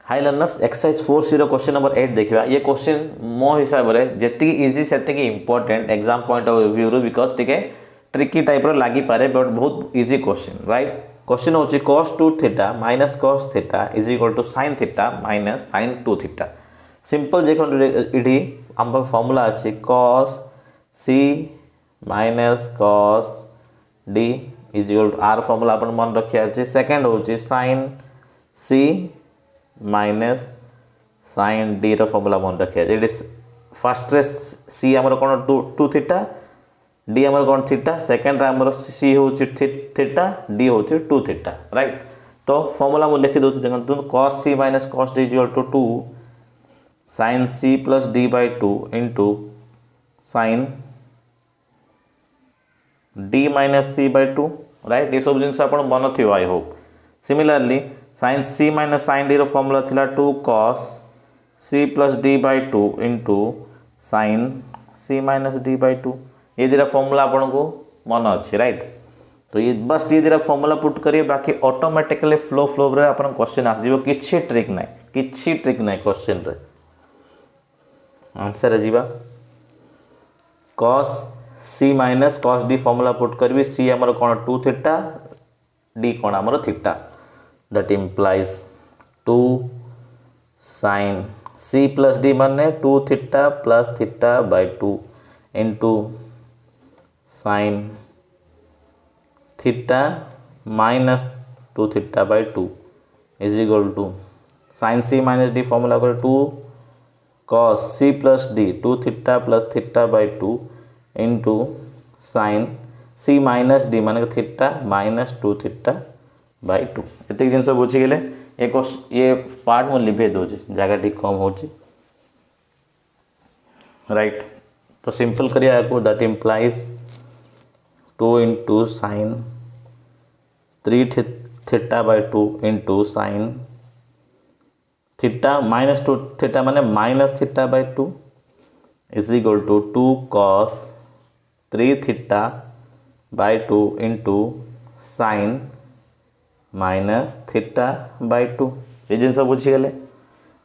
High learners exercise 40 question number 8 देखा। ये question मो हिसाब से जी इजी से important exam point of view because टे ट्रिकी टाइप लगी पारे बट बहुत इजी क्वेश्चन राइट। क्वेश्चन हूँ cos 2 theta minus cos theta is equal to sin theta minus sin 2 theta. Simple देखो ये आम फॉर्मूला अच्छी cos c minus cos d is equal to आर फॉर्मूला अपन मन रखिया अच्छे। सेकेंड हूँ sin c minus sin d रो फॉर्मूला मन रखिया ये फर्स्ट रे c आमर कौन 2 थीटा d आमर कौन थीटा सेकेंड आमर c हूँ थीटा d हूँ 2 थीटा राइट। तो फॉर्मूला मुझे लिखि दूसरी देखो cos c minus cos d is equal to 2 sin c plus d by 2 into sin d minus c by 2 right. ये सब जिनस आप मन थी I hope. Similarly sin c minus sin d रो फॉर्मूला थिला 2 cos c plus d by 2 into sin c minus d by 2। ये दिरा formula आपन को मन अच्छे राइट। तो ये बस ये दिरा फॉर्मूला पुट करिए बाकी ऑटोमेटिकली फ्लो रे अपन क्वेश्चन आस जीवो किछि ट्रिक नाही क्वेश्चन रे आंसर जीवा cos c minus cos d formula put करबी c हमर कोन 2 थीटा d कोन हमर theta that implies 2 sin c plus d माने 2 theta plus theta by 2 into sin theta minus 2 theta by 2 is equal to sin c minus d formula कर 2 cos c plus d 2 theta plus theta by 2 into sin c minus d माने theta minus 2 theta by 2। ये जिन बुझीगले ये part मुझे live दूसरी जगह T कम हो right. तो simple करिया को that implies 2 into sine 3 theta by 2 into sine theta minus 2 theta माने minus theta by 2 is equal to 2 cos 3 theta by 2 into sine minus theta by 2। ये जिन बुझीगले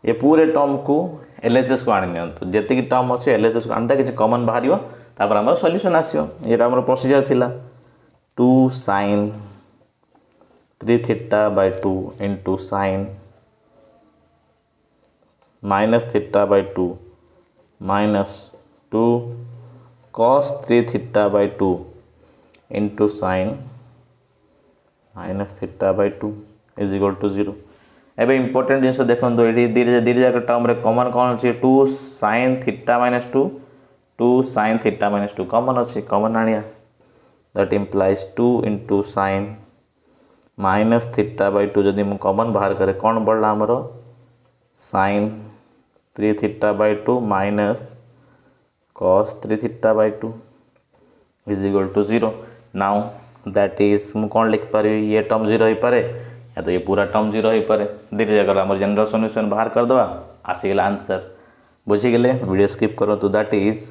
ये पूरे टर्म को एलएचएस को आनी जी टर्म अच्छे एलएचएस को आनता कि कमन बाहर आम सल्यूशन आसो। ये प्रोसीजर थिला 2 sin 3 theta by 2 into sine minus theta by 2 minus 2 cos 3 theta by 2 into sine minus theta by 2 is equal to 0। एबे इंपोर्टेंट जिन देखो ये दी जाक टर्म रे कमन कौन अच्छे 2 sin theta minus 2 sin theta minus 2 common अच्छे कमन आनिया that implies 2 into sine minus theta by 2 जदि मु कमन बाहर करे कौन बढ़ला आमर sin 3 theta by 2 minus cos 3 theta by 2 is equal to 0। Now that is मु कौन लिख पारि ये टर्म 0 हो पारे या तो ये पूरा टर्म 0 हो पारे दी जगह आम जनरल सॉल्यूशन बाहर करदे आसीगला आंसर। बुझीगले वीडियो स्किप करंतु दैट इज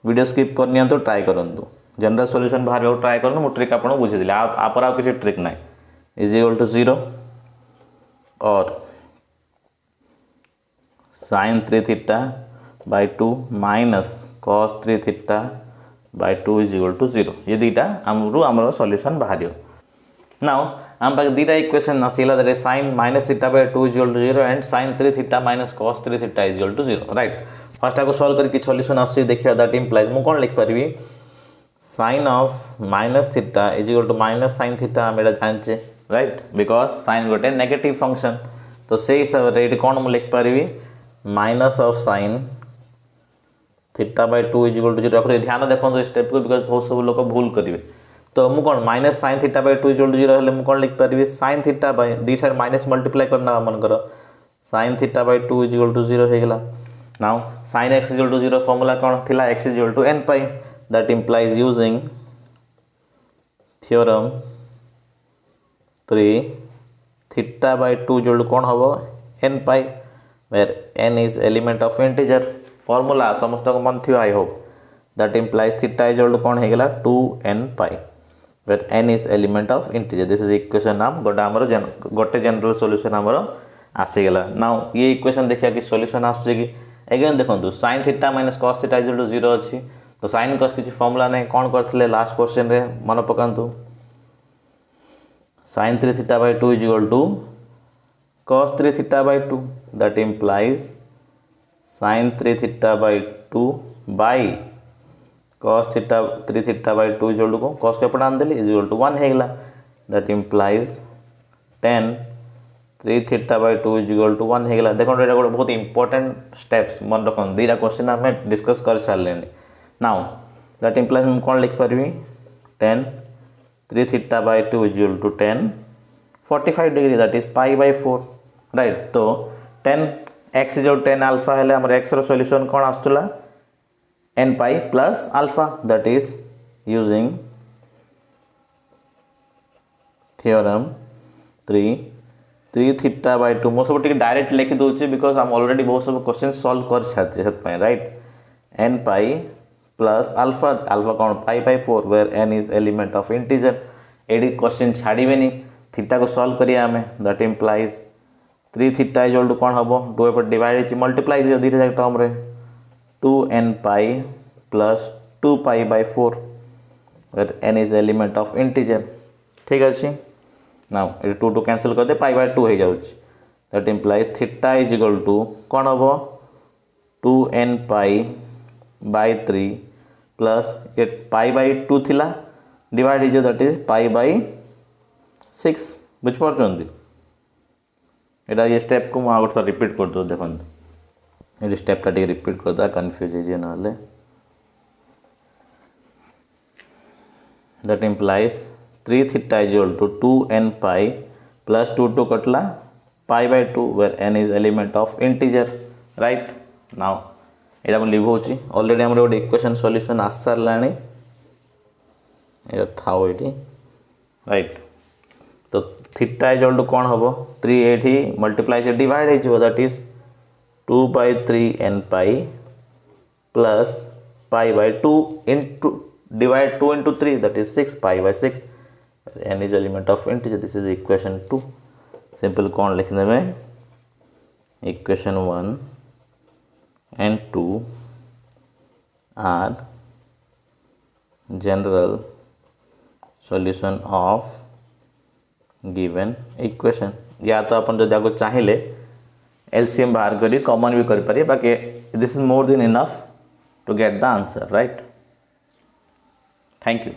वीडियो स्किप करनी तो ट्राई करंतु जनरल सॉल्यूशन बाहर ट्राई करनु मु ट्रिक आपन बुझीदेली आप किसी ट्रिक ना इज इक्वल टू 0 और sin 3 theta by 2 minus cos 3 theta by 2 is equal to 0। ये दीटा आमर सॉल्यूशन बाहर नाउ आम पाखे दीटा इक्वेशन आसला that is sin minus theta by 2 is equal to 0 and sin 3 theta minus cos 3 theta is equal to 0 right. First आपको solve करके सॉल्यूशन आसुची देखिया दैट इम्प्लाइज मु कौन लिख पारि sin of minus theta is equal to minus sin theta आम एटा जानचे राइट बिकज sin गोटे नेगेटिव फंक्शन। तो से हिसाब से कौन मुझे लिख पारि minus of sin theta by 2 is equal to 0। ध्यान देखो स्टेप को बिकज बहुत सब लोग भूल करेंगे। तो मुझे कौन minus sin theta by 2 is equal to 0 हेल्ले मुझे कौन लिख पारि sin theta by the side minus multiply करना मनकर sin theta by 2 is equal to 0 हो गला। Now sin x is equal to 0 formula कौन थिला x is equal to n pi that implies using theorem 3 theta by 2 is equal to कौन हम n pi where n is element of integer formula समस्त को मन थी I hope that implies theta is equal to कौन हो गला 2n pi where n is element of integer. This is equation नाम गोटे जनरल सॉल्यूशन आमर आसीगला नाउ ये इक्वेशन देखिए कि सॉल्यूशन आसुचे कि अगेन देखो sin theta minus cos theta equal to 0 अच्छी तो sin cos किसी फॉर्मूला नहीं कौन करथिले लास्ट क्वेश्चन रे मन पकांतु sin 3 theta by 2 is equal to cos 3 theta by 2 that implies sin 3 theta by 2 by cos theta 3 theta by 2 is equal to cos के पड़ा आंदली इज इक्वल टू 1 हेगला that implies tan 3 theta by 2 is equal to 1 हेगला देखो एटा गोटे बहुत important steps मन रखन दीटा क्वेश्चन हमें डिस्कस कर सारले नाउ दैट इंप्लाइज हम कौन लिख परबी tan 3 theta by 2 is equal to tan 45 degree that is pi by 4 right तो tan x is equal tan alpha हेले हमर x रो सॉल्यूशन कौन आस्तुला n pi plus alpha that is using theorem 3 theta by 2 मो सब direct लिखि दोछि because हम ऑलरेडी बहुत सब क्वेश्चन सॉल्व कर साथि हेत पय right n pi plus alpha alpha कौन pi by 4 where n is element of integer एडी क्वेश्चन छाड़ीबेनी थीटा को सॉल्व करिया हमें that implies 3 theta is equal to कौन हबो 2 पर डिवाइड इज मल्टीप्लाई जे दीटा जाक टर्म रे 2n pi plus 2 pi by 4 where n is element of integer ठीक अछि नाउ ये 2 2 कैंसिल कर दे पाई बाय 2 हो जाउछ that implies theta is equal to कौन हबो 2n पाई बाय 3 प्लस ये पाई बाय 2 थिला divide is that is pi bye 6 बुझ परछंदी एटा ये स्टेप को आ गोटे रिपीट कर दो देखो ये स्टेप टा रिपीट कर दो कंफ्यूज है ना that implies 3 theta is equal to 2n pi plus 2 2 कटला pi by 2 where n is element of integer right now एटा हम लिखौछि ऑलरेडी हमर गोटे इक्वेशन सॉल्यूशन आस सारलानी एटा थाओ एटी राइट तो थीटा इज इक्वल टू कौन हबो 3 एठी मल्टीप्लाई से डिवाइड हो that is 2 by 3 n pi plus pi by 2 into divide 2 into 3 that is 6 pi by 6 n is element of integer this is equation 2 simple कौन लिखने में equation 1 and 2 are general solution of given equation या तो अपन जो जाको चाहिए LCM बाहर करी कॉमन भी कर पारे बाकी this is more than enough to get the answer right. Thank you.